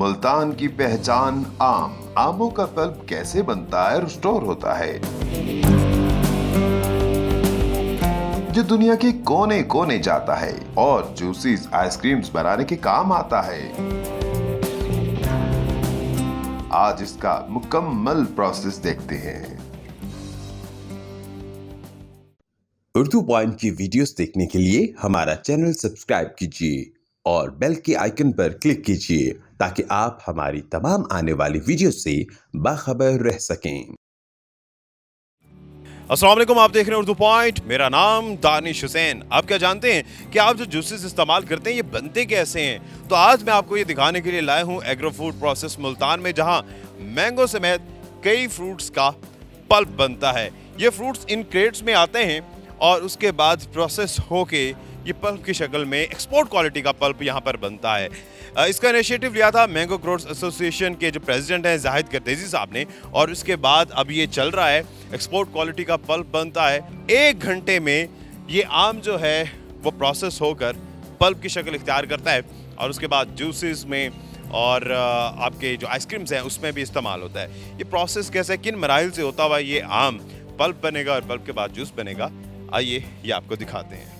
मुल्तान की पहचान आम। आमों का पल्प कैसे बनता है और स्टोर होता है, जो दुनिया के कोने कोने जाता है और जूसीज आइसक्रीम्स बनाने के काम आता है। आज इसका मुकम्मल प्रोसेस देखते हैं। उर्दू पॉइंट की वीडियोस देखने के लिए हमारा चैनल सब्सक्राइब कीजिए और बेल के आइकन पर क्लिक कीजिए ताकि आप हमारी तमाम आने वाली वीडियो से बाखबर रह सकें। अस्सलाम वालेकुम, आप देख रहे हैं उर्दू पॉइंट। मेरा नाम दानिश हुसैन। आप क्या जानते हैं कि आप जो जूसेस इस्तेमाल करते हैं ये बनते कैसे हैं? तो आज मैं आपको ये दिखाने के लिए लाया हूँ एग्रो फूड प्रोसेस मुल्तान में, जहाँ मैंगो समेत कई फ्रूट्स का पल्प बनता है। ये फ्रूट्स इन क्रेट्स में आते हैं और उसके बाद प्रोसेस होके ये पल्प की शक्ल में एक्सपोर्ट क्वालिटी का पल्प यहाँ पर बनता है। इसका इनिशिएटिव लिया था मैंगो ग्रोवर्स एसोसिएशन के जो प्रेसिडेंट हैं जाहिद करतेजी साहब ने, और उसके बाद अब ये चल रहा है, एक्सपोर्ट क्वालिटी का पल्प बनता है। 1 घंटे में ये आम जो है वो प्रोसेस होकर पल्प की शक्ल इख्तियार करता है और उसके बाद जूसेस में और आपके जो आइसक्रीम्स हैं उसमें भी इस्तेमाल होता है। ये प्रोसेस कैसे, किन मराइल से होता हुआ ये आम पल्प बनेगा और पल्प के बाद जूस बनेगा, आइए ये आपको दिखाते हैं।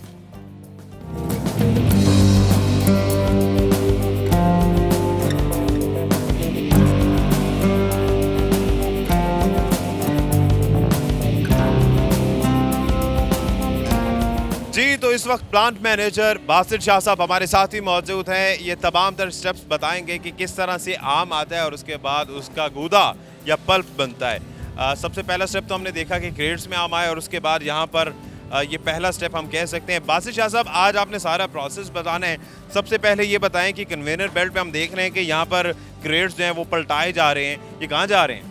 जी, तो इस वक्त प्लांट मैनेजर बासिर शाह साहब हमारे साथ ही मौजूद हैं। ये तमाम तर स्टेप्स बताएंगे कि किस तरह से आम आता है और उसके बाद उसका गूदा या पल्प बनता है। सबसे पहला स्टेप तो हमने देखा कि क्रेट्स में आम आए और उसके बाद यहाँ पर ये पहला स्टेप हम कह सकते हैं। बासिर शाह साहब, आज आपने सारा प्रोसेस बताना है। सबसे पहले ये बताएं कि कन्वेयर बेल्ट पे हम देख रहे हैं कि यहाँ पर क्रेट्स जो हैं वो पलटाए जा रहे हैं, ये कहाँ जा रहे हैं?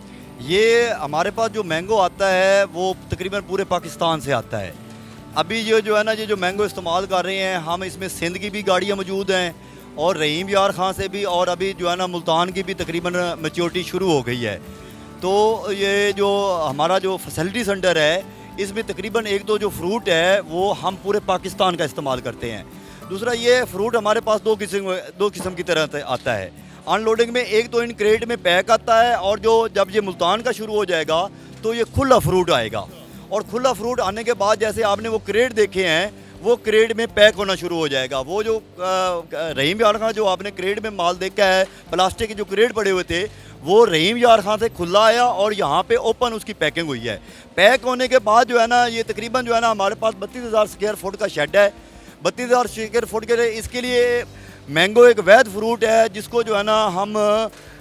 ये हमारे पास जो मैंगो आता है वो तकरीबन पूरे पाकिस्तान से आता है। अभी ये जो है ना, ये जो मैंगो इस्तेमाल कर रहे हैं हम, इसमें सिंध की भी गाड़ियाँ मौजूद हैं और रहीम यार खां से भी, और अभी जो है ना मुल्तान की भी तकरीबन मैच्योरिटी शुरू हो गई है। तो ये जो हमारा जो फैसिलिटी सेंटर है इसमें तकरीबन 1-2 जो फ्रूट है वो हम पूरे पाकिस्तान का इस्तेमाल करते हैं। दूसरा, ये फ्रूट हमारे पास दो किस्म की तरह आता है। अनलोडिंग में एक तो इन क्रेट में पैक आता है, और जब ये मुल्तान का शुरू हो जाएगा तो ये खुला फ्रूट आएगा। और खुला फ्रूट आने के बाद जैसे आपने वो क्रेट देखे हैं वो क्रेट में पैक होना शुरू हो जाएगा। वो जो रहीम यार खां जो आपने क्रेट में माल देखा है, प्लास्टिक के जो क्रेट पड़े हुए थे, वो रहीम यार खां से खुला आया और यहाँ पे ओपन उसकी पैकिंग हुई है। पैक होने के बाद जो है ना, ये तकरीबन जो है ना हमारे पास 32,000 स्क्वायर फुट का शेड है। 32,000 स्क्वायर फुट के लिए इसके लिए मैंगो एक वैध फ्रूट है जिसको जो है ना हम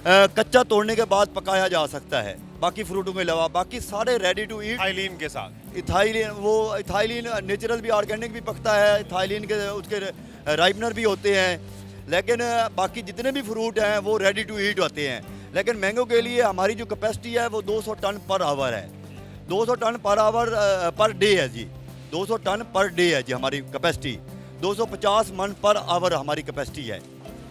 कच्चा तोड़ने के बाद पकाया जा सकता है। बाकी फ्रूटों के अलावा बाकी सारे रेडी टू ईट। इथाइलिन के साथ इथाइलिन नेचुरल भी, ऑर्गेनिक भी पकता है। इथाइलिन के उसके राइपनर भी होते हैं, लेकिन बाकी जितने भी फ्रूट हैं वो रेडी टू ईट होते हैं। लेकिन मैंगो के लिए हमारी जो कैपेसिटी है वो 200 टन पर आवर है। 200 ton per hour per day है जी। 200 टन पर डे है जी हमारी कैपेसिटी। 250 मन पर आवर हमारी कैपेसिटी है।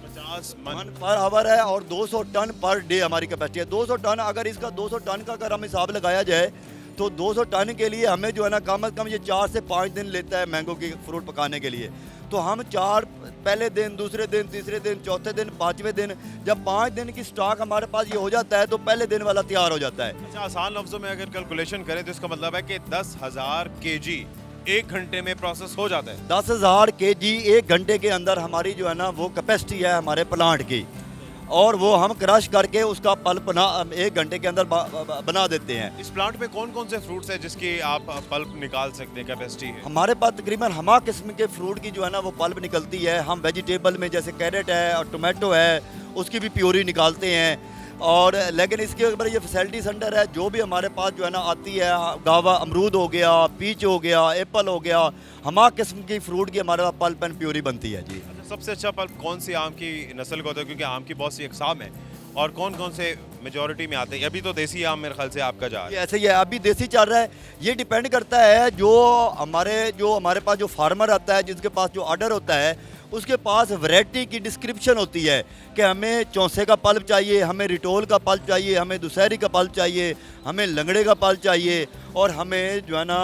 50 मन पर आवर है और 200 टन पर डे हमारी कैपेसिटी है। 200 टन, अगर इसका 200 टन का अगर हम हिसाब लगाया जाए तो 200 टन के लिए हमें जो है ना कम से कम ये 4 से 5 दिन लेता है मैंगो की फ्रूट पकाने के लिए। तो हम 4 पहले दिन, दूसरे दिन, तीसरे दिन, चौथे दिन, 5वें दिन, जब 5 दिन की स्टॉक हमारे पास ये हो जाता है तो पहले दिन वाला तैयार हो जाता है। अच्छा, आसान लफ्जों में अगर कैलकुलेशन करें तो इसका मतलब है कि 10,000 kg 1 घंटे में प्रोसेस हो जाता है। 10,000 kg 1 घंटे के अंदर हमारी जो है ना वो कैपेसिटी है हमारे प्लांट की, और वो हम क्रश करके उसका पल्प 1 घंटे के अंदर बना देते हैं। इस प्लांट में कौन कौन से फ्रूट्स हैं जिसकी आप पल्प निकाल सकते हैं, कैपेसिटी है? हमारे पास तकरीबन हमा किस्म के फ्रूट की जो है ना वो पल्प निकलती है। हम वेजिटेबल में जैसे कैरेट है और टोमेटो है उसकी भी प्योरी निकालते हैं। और लेकिन इसके ऊपर ये फैसिलिटी सेंटर है, जो भी हमारे पास जो है ना आती है, गावा अमरूद हो गया, पीच हो गया, एप्पल हो गया, हमा किस्म की फ्रूट की हमारे पास पल्प एंड प्योरी बनती है जी। अच्छा, सबसे अच्छा पल्प कौन सी आम की नस्ल का होता है? क्योंकि आम की बहुत सी अकसाम है, और कौन कौन से मेजोरिटी में आते हैं? अभी तो देसी आम मेरे ख्याल से आपका जा रहा ये है। ऐसे ही है, अभी देसी चल रहा है। ये डिपेंड करता है जो हमारे पास जो फार्मर आता है, जिसके पास जो ऑर्डर होता है, उसके पास वैरायटी की डिस्क्रिप्शन होती है कि हमें चौसे का पल्प चाहिए, हमें रिटोल का पल्प चाहिए, हमें दुशहरी का पल्प चाहिए, हमें लंगड़े का पल्प चाहिए और हमें जो है ना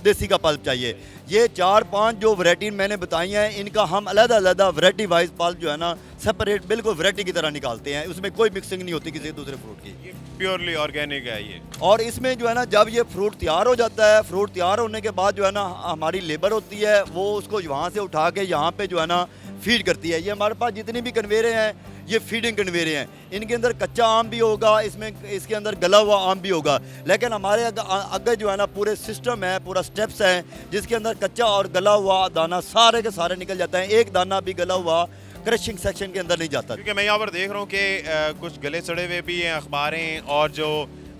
देसी का पल्प चाहिए। ये 4-5 जो वैरायटी मैंने बताई हैं, इनका हम अलग-अलग वैरायटी वाइज पल्प जो है ना सेपरेट बिल्कुल वैरायटी की तरह निकालते हैं। उसमें कोई मिक्सिंग नहीं होती किसी दूसरे फ्रूट की। ये प्योरली ऑर्गेनिक है ये। और इसमें जो है ना जब ये फ्रूट तैयार हो जाता है, फ्रूट तैयार होने के बाद जो है ना हमारी लेबर होती है, वो उसको वहाँ से उठा के यहाँ पे जो है ना फीड करती है। ये हमारे पास जितनी भी कन्वेयरें हैं, ये फीडिंग कन्वेयरें हैं। इनके अंदर कच्चा आम भी होगा, इसके अंदर गला हुआ आम भी होगा। लेकिन हमारे अगर जो है ना पूरे सिस्टम है, पूरा स्टेप्स हैं, जिसके अंदर कच्चा और गला हुआ दाना सारे के सारे निकल जाता है। एक दाना भी गला हुआ क्रशिंग सेक्शन के अंदर नहीं जाता। क्योंकि मैं यहाँ पर देख रहा हूँ कि कुछ गले सड़े हुए भी हैं, अखबारें और जो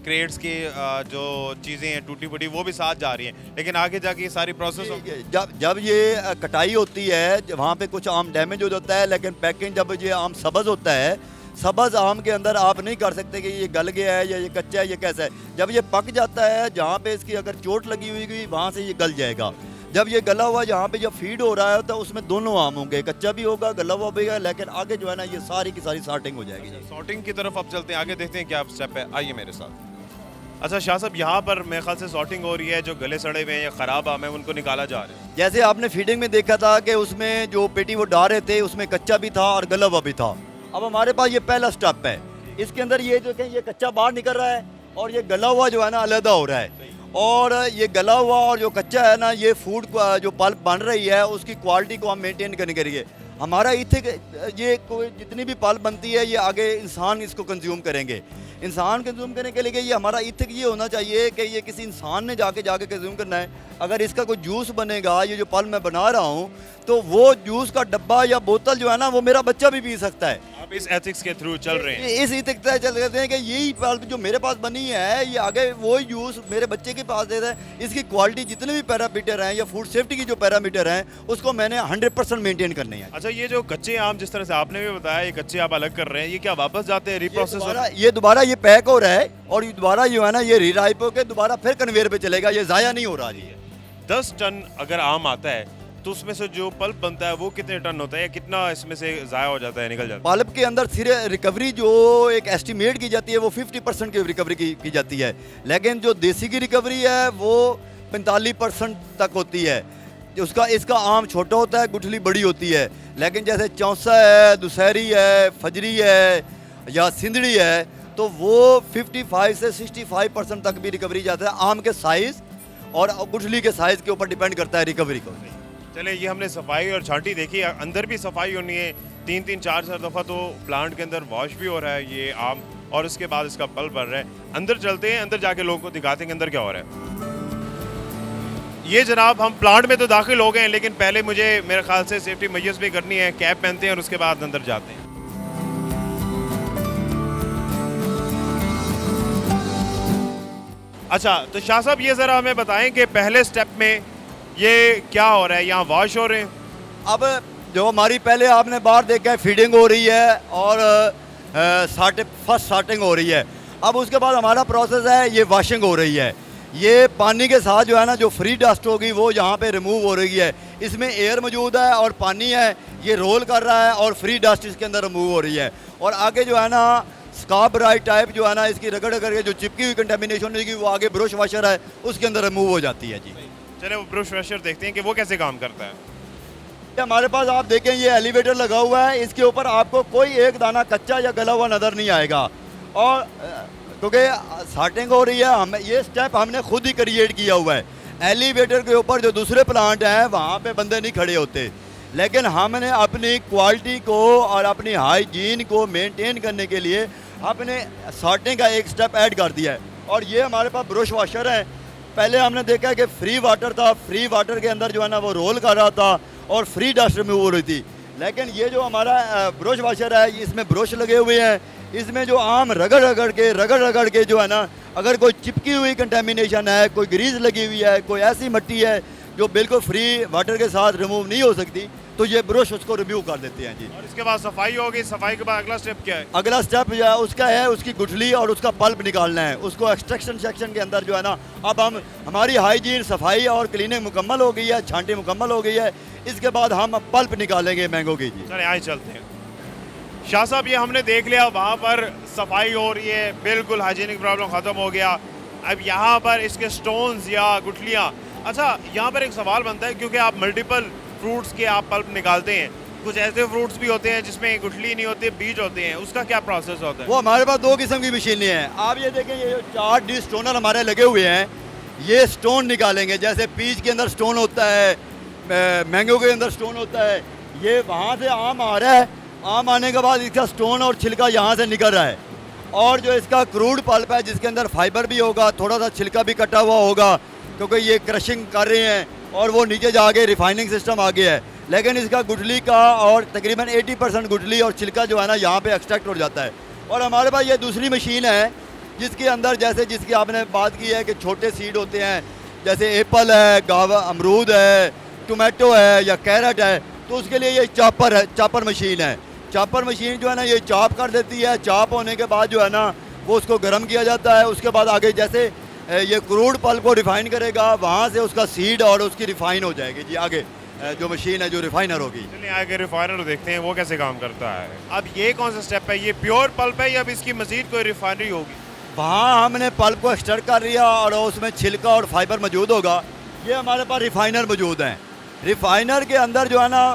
क्रेट्स की जो चीज़ें हैं टूटी फूटी, वो भी साथ जा रही हैं। लेकिन आगे जाके ये सारी प्रोसेस जब ये कटाई होती है, वहाँ पे कुछ आम डैमेज हो जाता है, लेकिन पैकिंग जब ये आम सब्ज़ होता है, सब्ज़ आम के अंदर आप नहीं कर सकते कि ये गल गया है या ये कच्चा है, ये कैसा है। जब ये पक जाता है, जहाँ पे इसकी अगर चोट लगी हुई गई, वहाँ से ये गल जाएगा। जब ये गला हुआ जहाँ पे जब फीड हो रहा है तो उसमें दोनों आम होंगे, कच्चा भी होगा, गला हुआ भी होगा, लेकिन आगे जो है ना ये सारी की सारी सॉर्टिंग हो जाएगी। सॉर्टिंग की तरफ अब चलते हैं, आगे देखते हैं क्या स्टेप है। आइए मेरे साथ। अच्छा शाह साहब, यहाँ पर मेरे ख्याल से सॉर्टिंग हो रही है, जो गले सड़े हुए हैं या ख़राब आम है उनको निकाला जा रहा है। जैसे आपने फीडिंग में देखा था कि उसमें जो पेटी वो डाल रहे थे, उसमें कच्चा भी था और गला हुआ भी था। अब हमारे पास ये पहला स्टेप है, इसके अंदर ये जो कि ये कच्चा बाहर निकल रहा है और ये गला हुआ जो है ना अलग हो रहा है। और ये गला हुआ और जो कच्चा है ना, ये फूड जो पल्प बन रही है उसकी क्वालिटी को हम मेंटेन करने के लिए हमारा इथिक, ये कोई जितनी भी पल्प बनती है ये आगे इंसान इसको कंज्यूम करेंगे। इंसान कंज्यूम करने के लिए ये हमारा इथिक ये होना चाहिए कि ये किसी इंसान ने जाके कंज्यूम करना है। अगर इसका कोई जूस बनेगा, ये जो पल्प मैं बना रहा हूँ, तो वो जूस का डब्बा या बोतल जो है ना वो मेरा बच्चा भी पी सकता है। आप इस एथिक्स के थ्रू चल रहे हैं। इस इथिक से चल रहे हैं कि यही पल्प जो मेरे पास बनी है, ये आगे वही जूस मेरे बच्चे के पास दे रहा है। इसकी क्वालिटी जितने भी पैरामीटर हैं या फूड सेफ्टी की जो पैरामीटर हैं, उसको मैंने 100% मेंटेन करनी है। अच्छा, ये जो कच्चे आम जिस तरह से आपने भी बताया, ये कच्चे आप अलग कर रहे हैं, ये क्या वापस जाते हैं रिप्रोसेस? ये दोबारा ये पैक हो रहा है और ये दोबारा जो है ना ये रीराइप होकर दोबारा फिर कन्वेयर पे चलेगा, ये ज़ाया नहीं हो रहा जी। 10 टन अगर आम आता है तो उसमें से जो पल्प बनता है वो कितने टन होता है, या कितना इसमें से ज़ाया हो जाता है, निकल जाता है? पल्प के अंदर सिर्फ रिकवरी जो एक एस्टिमेट की जाती है वो 50% की रिकवरी की जाती है, लेकिन जो देसी की रिकवरी है वो 45% तक होती है। इसका आम छोटा होता है, गुठली बड़ी होती है। लेकिन जैसे चौसा है, दुशहरी है, फजरी है या सिंदड़ी है, तो वो 55 से 65% तक भी रिकवरी जाता है। आम के साइज़ और गुठली के साइज़ के ऊपर डिपेंड करता है रिकवरी को। चले, ये हमने सफाई और छांटी देखी, अंदर भी सफाई होनी है। 3-3, 4-4 दफ़ा तो प्लांट के अंदर वॉश भी हो रहा है ये आम, और उसके बाद इसका पल्प बन रहा है। अंदर चलते हैं, अंदर जाके लोगों को दिखाते हैं अंदर क्या हो रहा है। ये जनाब, हम प्लांट में तो दाखिल हो गए हैं, लेकिन पहले मुझे मेरे ख्याल से सेफ्टी मेजर्स भी करनी है। कैप पहनते हैं और उसके बाद अंदर जाते हैं। अच्छा, तो शाह साहब ये ज़रा हमें बताएं कि पहले स्टेप में ये क्या हो रहा है, यहाँ वॉश हो रहे हैं? अब जो हमारी पहले आपने बाहर देखा है फीडिंग हो रही है और फर्स्ट स्टार्टिंग हो रही है। अब उसके बाद हमारा प्रोसेस है, ये वॉशिंग हो रही है। ये पानी के साथ जो है ना जो फ्री डस्ट होगी वो यहाँ पे रिमूव हो रही है। इसमें एयर मौजूद है और पानी है, ये रोल कर रहा है और फ्री डस्ट इसके अंदर रिमूव हो रही है। और आगे जो है ना स्कार्ब राइट टाइप जो है ना इसकी रगड़ करके जो चिपकी हुई कंटेमिनेशन होगी वो आगे ब्रश वॉशर है उसके अंदर रिमूव हो जाती है जी। चले वो ब्रश वॉशर देखते हैं कि वो कैसे काम करता है। हमारे पास आप देखें ये एलिवेटर लगा हुआ है, इसके ऊपर आपको कोई एक दाना कच्चा या गला हुआ नज़र नहीं आएगा। और क्योंकि स्टार्टिंग हो रही है, हम ये स्टेप हमने खुद ही क्रिएट किया हुआ है। एलिवेटर के ऊपर जो दूसरे प्लांट हैं वहाँ पे बंदे नहीं खड़े होते, लेकिन हमने अपनी क्वालिटी को और अपनी हाइजीन को मेंटेन करने के लिए आपने सॉर्टिंग का एक स्टेप ऐड कर दिया है। और ये हमारे पास ब्रश वॉशर है। पहले हमने देखा है कि फ्री वाटर था, फ्री वाटर के अंदर जो है ना वो रोल कर रहा था और फ्री डस्ट रिमूव हो रही थी। लेकिन ये जो हमारा ब्रश वॉशर है, इसमें ब्रश लगे हुए हैं, इसमें जो आम रगड़ रगड़ के जो है ना, अगर कोई चिपकी हुई कंटेमिनेशन है, कोई ग्रीस लगी हुई है, कोई ऐसी मिट्टी है जो बिल्कुल फ्री वाटर के साथ रिमूव नहीं हो सकती, तो ये ब्रश उसको रिव्यू कर देते हैं जी। और इसके बाद सफाई होगी, सफाई के बाद अगला स्टेप क्या है? अगला स्टेप जो है उसका है उसकी गुठली और उसका पल्प निकालना है। उसको एक्सट्रैक्शन सेक्शन के अंदर जो है ना, अब हमारी हाइजीन सफाई और क्लीनिंग मुकम्मल हो गई है, छांटी मुकम्मल हो गई है। इसके बाद हम पल्प निकालेंगे मैंगो की जी। चलिए आए चलते हैं। शाह साहब, ये हमने देख लिया वहाँ पर सफाई हो रही है, बिल्कुल हाइजीनिक प्रॉब्लम ख़त्म हो गया। अब यहाँ पर इसके स्टोन्स या गुठलियाँ, अच्छा यहाँ पर एक सवाल बनता है, क्योंकि आप मल्टीपल फ्रूट्स के आप पल्प निकालते हैं, कुछ ऐसे फ्रूट्स भी होते हैं जिसमें गुठली नहीं होती, बीज होते हैं, उसका क्या प्रोसेस होता है? वो हमारे पास 2 किस्म की मशीनें हैं। आप ये देखें, ये 4 डी स्टोनर हमारे लगे हुए हैं, ये स्टोन निकालेंगे। जैसे पीच के अंदर स्टोन होता है, मैंगो के अंदर स्टोन होता है, ये वहाँ से आम आ रहा है, आम आने के बाद इसका स्टोन और छिलका यहाँ से निकल रहा है। और जो इसका क्रूड पल्प है जिसके अंदर फाइबर भी होगा, थोड़ा सा छिलका भी कटा हुआ होगा, क्योंकि ये क्रशिंग कर रहे हैं और वो नीचे जाके रिफाइनिंग सिस्टम आ गया है। लेकिन इसका गुठली का और तकरीबन 80% गुठली और छिलका जो है ना यहाँ पे एक्सट्रैक्ट हो जाता है। और हमारे पास ये दूसरी मशीन है जिसके अंदर, जैसे जिसकी आपने बात की है कि छोटे सीड होते हैं, जैसे एप्पल है, गावा, अमरूद है, टोमेटो है या कैरेट है, तो उसके लिए ये चॉपर है, चॉपर मशीन है। चॉपर मशीन जो है ना ये चॉप कर देती है। चॉप होने के बाद जो है ना वो उसको गर्म किया जाता है। उसके बाद आगे जैसे ये क्रूड पल्प को रिफाइन करेगा, वहाँ से उसका सीड और उसकी रिफाइन हो जाएगी जी। आगे जो मशीन है जो रिफाइनर होगी। चलिए आगे रिफाइनर देखते हैं वो कैसे काम करता है। अब ये कौन सा स्टेप है? ये प्योर पल्प है या अब इसकी मजीद कोई रिफाइनरी होगी? वहाँ हमने पल्प को एक्सट्रैक्ट कर लिया और उसमें छिलका और फाइबर मौजूद होगा। ये हमारे पास रिफाइनर मौजूद हैं। रिफाइनर के अंदर जो है ना,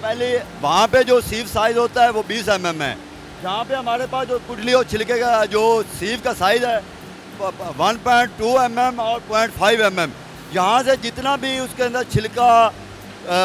पहले वहाँ पे जो सीव साइज़ होता है वो 20 mm है। जहाँ पे हमारे पास जो गुठली और छिलके का जो सीव का साइज़ है 1.2 mm और 0.5 mm। यहाँ से जितना भी उसके अंदर छिलका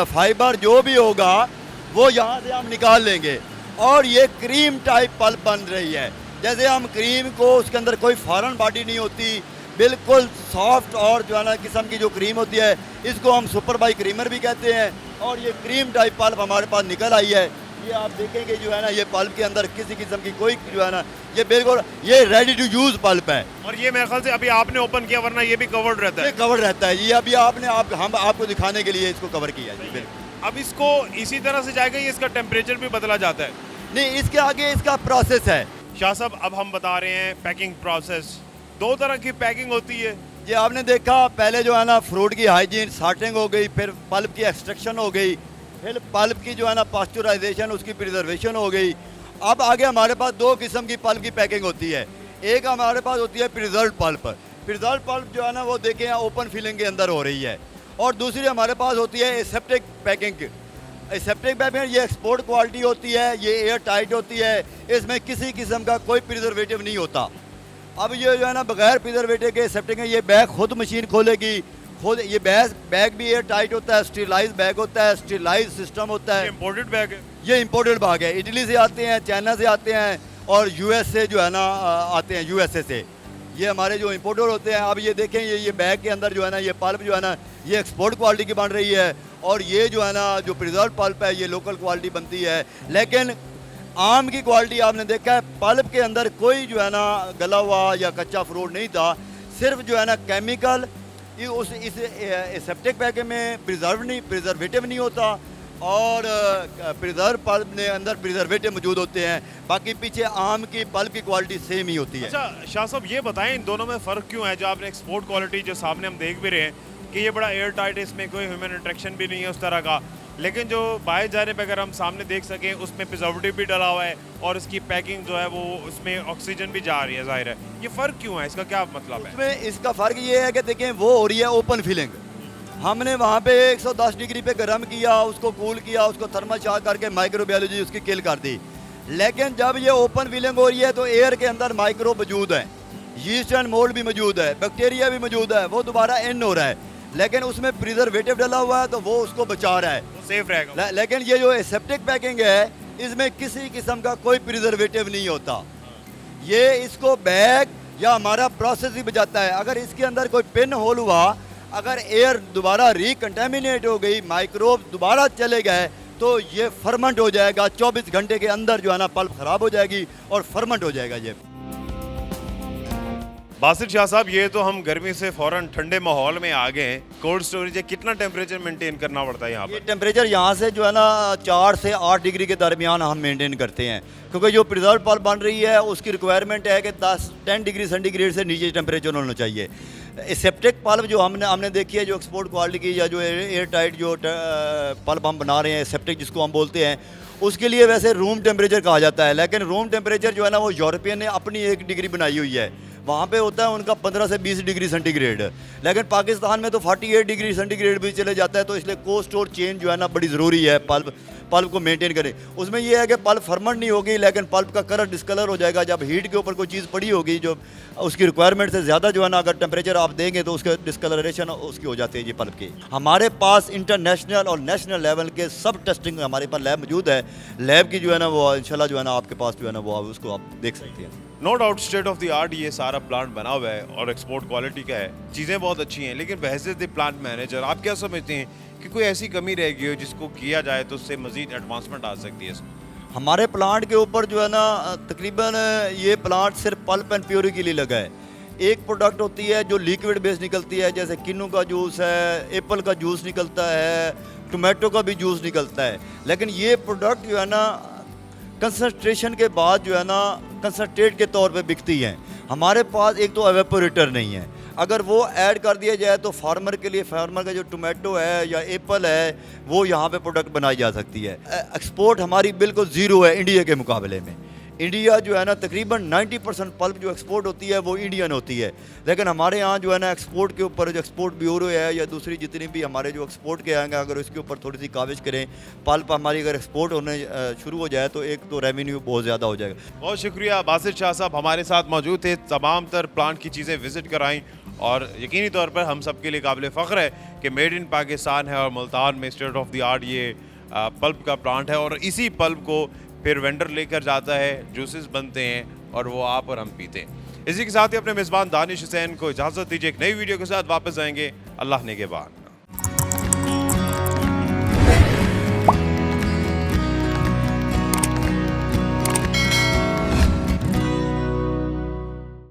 फाइबर जो भी होगा वो यहाँ से हम निकाल लेंगे। और ये क्रीम टाइप पल्प बन रही है। जैसे हम क्रीम को, उसके अंदर कोई फॉरेन बॉडी नहीं होती, बिल्कुल सॉफ्ट और जो है ना किस्म की जो क्रीम होती है, इसको हम सुपर बाई क्रीमर भी कहते हैं। और ये क्रीम टाइप पल्प हमारे पास निकल आई है। ये आप देखेंगे जो है ना, ये पल्प के अंदर किसी किस्म की कोई जो है ना, ये बिल्कुल ये रेडी टू यूज़ पल्प है। और ये मेरे ख्याल से अभी आपने ओपन किया, वरना ये भी कवर्ड रहता ये है। कवर रहता है ये अभी हम आपको दिखाने के लिए इसको कवर किया है जी। बिल्कुल। अब इसको इसी तरह से जाएगा, ये इसका टेम्परेचर भी बदला जाता है? नहीं, इसके आगे इसका प्रोसेस है। शाह साहब, अब हम बता रहे हैं पैकिंग प्रोसेस। 2 तरह की पैकिंग होती है। ये आपने देखा, पहले जो है ना फ्रूट की हाइजीन सॉर्टिंग हो गई, फिर पल्प की एक्सट्रैक्शन हो गई, फिर पल्प की जो है ना पास्चुराइजेशन, उसकी प्रिजर्वेशन हो गई। अब आगे हमारे पास 2 किस्म की पल्प की पैकिंग होती है। एक हमारे पास होती है प्रिजर्व पल्प। प्रिजर्व पल्प जो है ना वो देखें ओपन फिलिंग के अंदर हो रही है। और दूसरी हमारे पास होती है एसेप्टिक पैकिंग। एसेप्टिक पैकिंग ये एक्सपोर्ट क्वालिटी होती है, ये एयर टाइट होती है, इसमें किसी किस्म का कोई प्रिजर्वेटिव नहीं होता। अब ये जो है ना बगैर प्रिजर्वेटिव के एसेप्टिक है, ये बैग खुद मशीन खोलेगी खुद। ये बैग भी एयर टाइट होता है, स्टीलाइज बैग होता है, स्टीलाइज सिस्टम होता है। इम्पोर्टेड बैग है? ये इम्पोर्टेड बैग है। इटली से आते हैं, चाइना से आते हैं और यूएस से जो है ना आते हैं, यूएसए से। ये हमारे जो इम्पोर्टर होते हैं। अब ये देखें, ये बैग के अंदर जो है ना ये पल्प जो है ना ये एक्सपोर्ट क्वालिटी की बन रही है। और ये जो है ना जो प्रिजर्व पल्प है ये लोकल क्वालिटी बनती है। लेकिन आम की क्वालिटी आपने देखा है, पल्प के अंदर कोई जो है ना गला हुआ या कच्चा फ्रूट नहीं था, सिर्फ जो है ना केमिकल। इस एसेप्टिक पैकेज में प्रिजर्वेटिव नहीं होता और प्रिजर्व पल्प में अंदर प्रिजर्वेटिव मौजूद होते हैं। बाकी पीछे आम की पल्प की क्वालिटी सेम ही होती है। अच्छा शाह साहब, ये बताएं इन दोनों में फ़र्क क्यों है? जो आपने एक्सपोर्ट क्वालिटी जो सामने हम देख भी रहे हैं कि ये बड़ा एयर टाइट है, इसमें कोई ह्यूमन इंट्रैक्शन भी नहीं है उस तरह का, लेकिन जो बाएं जाने पे अगर हम सामने देख सकें उसमें प्रिजर्वेटिव भी डला हुआ है और इसकी पैकिंग जो है वो उसमें ऑक्सीजन भी जा रही है। जाहिर है, ये फ़र्क क्यों है? इसका क्या मतलब है? इसमें इसका फ़र्क ये है कि देखें वो हो रही है ओपन फिलिंग। हमने वहाँ पे 110 डिग्री पे गर्म किया, उसको कूल किया, उसको थर्माशाह करके माइक्रोबायोलॉजी उसकी किल कर दी। लेकिन जब ये ओपन फिलिंग हो रही है तो एयर के अंदर माइक्रो मौजूद है, यीस्ट एंड मोल्ड भी मौजूद है, बैक्टीरिया भी मौजूद है, वो दोबारा इन हो रहा है। लेकिन उसमें प्रिजर्वेटिव डला हुआ है तो वो उसको बचा रहा है, वो सेफ रहेगा। लेकिन ये जो एसेप्टिक पैकिंग है इसमें किसी किस्म का कोई प्रिजर्वेटिव नहीं होता। ये इसको बैग या हमारा प्रोसेस ही बचाता है। अगर इसके अंदर कोई पिन होल हुआ, अगर एयर दोबारा रिकंटेमिनेट हो गई, माइक्रोब दोबारा चले गए तो ये फर्मेंट हो जाएगा। 24 घंटे के अंदर जो है ना पल्प ख़राब हो जाएगी और फर्मेंट हो जाएगा ये। बासित शाह साहब, ये तो हम गर्मी से फौरन ठंडे माहौल में आ गए हैं। कोल्ड स्टोरेज है, कितना टेम्परेचर मेंटेन करना पड़ता है यहाँ ये पर? टेम्परेचर यहाँ से जो है ना 4 से 8 डिग्री के दरमियान हम मेंटेन करते हैं, क्योंकि जो प्रिजर्व पल्प बन रही है उसकी रिक्वायरमेंट है कि 10 डिग्री सेंटीग्रेड से नीचे टेम्परेचर होना चाहिए। एसेप्टिक पल्प जो हमने देखी है, जो एक्सपोर्ट क्वालिटी की या जो एयर टाइट जो पल्प हम बना रहे हैं, एसेप्टिक जिसको हम बोलते हैं, उसके लिए वैसे रूम टेम्परेचर कहा जाता है, लेकिन रूम टेम्परेचर जो है ना वो यूरोपियन ने अपनी 1 डिग्री बनाई हुई है, वहाँ पे होता है उनका 15 से 20 डिग्री सेंटीग्रेड, लेकिन पाकिस्तान में तो 48 डिग्री सेंटीग्रेड भी चले जाता है। तो इसलिए कोल्ड स्टोर चेन जो है ना बड़ी ज़रूरी है पल्प को मेंटेन करें। उसमें यह है कि पल्प फर्मेंट नहीं होगी, लेकिन पल्प का कलर डिस्कलर हो जाएगा जब हीट के ऊपर कोई चीज़ पड़ी होगी जो उसकी रिक्वायरमेंट से ज़्यादा जो है ना अगर टेम्परेचर आप देंगे तो उसका डिस्कलरेशन उसकी हो जाती है जी पल्प की। हमारे पास इंटरनेशनल और नेशनल लेवल के सब टेस्टिंग हमारे पास लैब मौजूद है। लैब की जो है ना वो इंशाल्लाह जो है ना आपके पास जो है ना वो उसको आप देख सकते हैं। No doubt state of the art ये सारा प्लांट बना हुआ है और एक्सपोर्ट क्वालिटी का है, चीज़ें बहुत अच्छी हैं, लेकिन बहैसियत प्लांट मैनेजर आप क्या समझते हैं कि कोई ऐसी कमी रह गई हो जिसको किया जाए तो उससे मजीद एडवांसमेंट आ सकती है? हमारे प्लांट के ऊपर जो है ना तकरीबन ये प्लांट सिर्फ पल्प एंड प्योरी के लिए लगा है। एक प्रोडक्ट होती है जो लिक्विड बेस निकलती है, जैसे किन्नू का जूस है, एप्पल का जूस निकलता है, टोमेटो का भी जूस निकलता है, लेकिन ये प्रोडक्ट जो है ना कंसंट्रेशन के बाद जो है ना कंसंट्रेट के तौर पे बिकती हैं। हमारे पास एक तो एवेपोरेटर नहीं है, अगर वो ऐड कर दिया जाए तो फार्मर के लिए, फार्मर का जो टोमेटो है या एप्पल है वो यहाँ पे प्रोडक्ट बनाई जा सकती है। एक्सपोर्ट हमारी बिल्कुल ज़ीरो है इंडिया के मुकाबले में। इंडिया जो है ना तकरीबन 90% पल्प जो एक्सपोर्ट होती है वो इंडियन होती है, लेकिन हमारे यहाँ जो है ना एक्सपोर्ट के ऊपर जो एक्सपोर्ट ब्यूरो है या दूसरी जितनी भी हमारे जो एक्सपोर्ट के आएंगे, अगर उसके ऊपर थोड़ी सी काविश करें, पल्प हमारी अगर एक्सपोर्ट होने शुरू हो जाए तो एक तो रेवेन्यू बहुत ज़्यादा हो जाएगा। बहुत शुक्रिया बासित शाह साहब हमारे साथ मौजूद थे, तमाम तर प्लांट की चीज़ें विजिट कराई और यकीनी तौर पर हम सब के लिए काबिल फ़ख्र है कि मेड इन पाकिस्तान है और मुल्तान में स्टेट ऑफ द आर्ट ये पल्प का प्लांट है और इसी पल्प को फिर वेंडर लेकर जाता है, जूसेस बनते हैं और वो आप और हम पीते हैं। इसी के साथ ही अपने मेज़बान दानिश हुसैन को इजाज़त दीजिए। एक नई वीडियो के साथ वापस आएंगे। अल्लाह ने के बाद।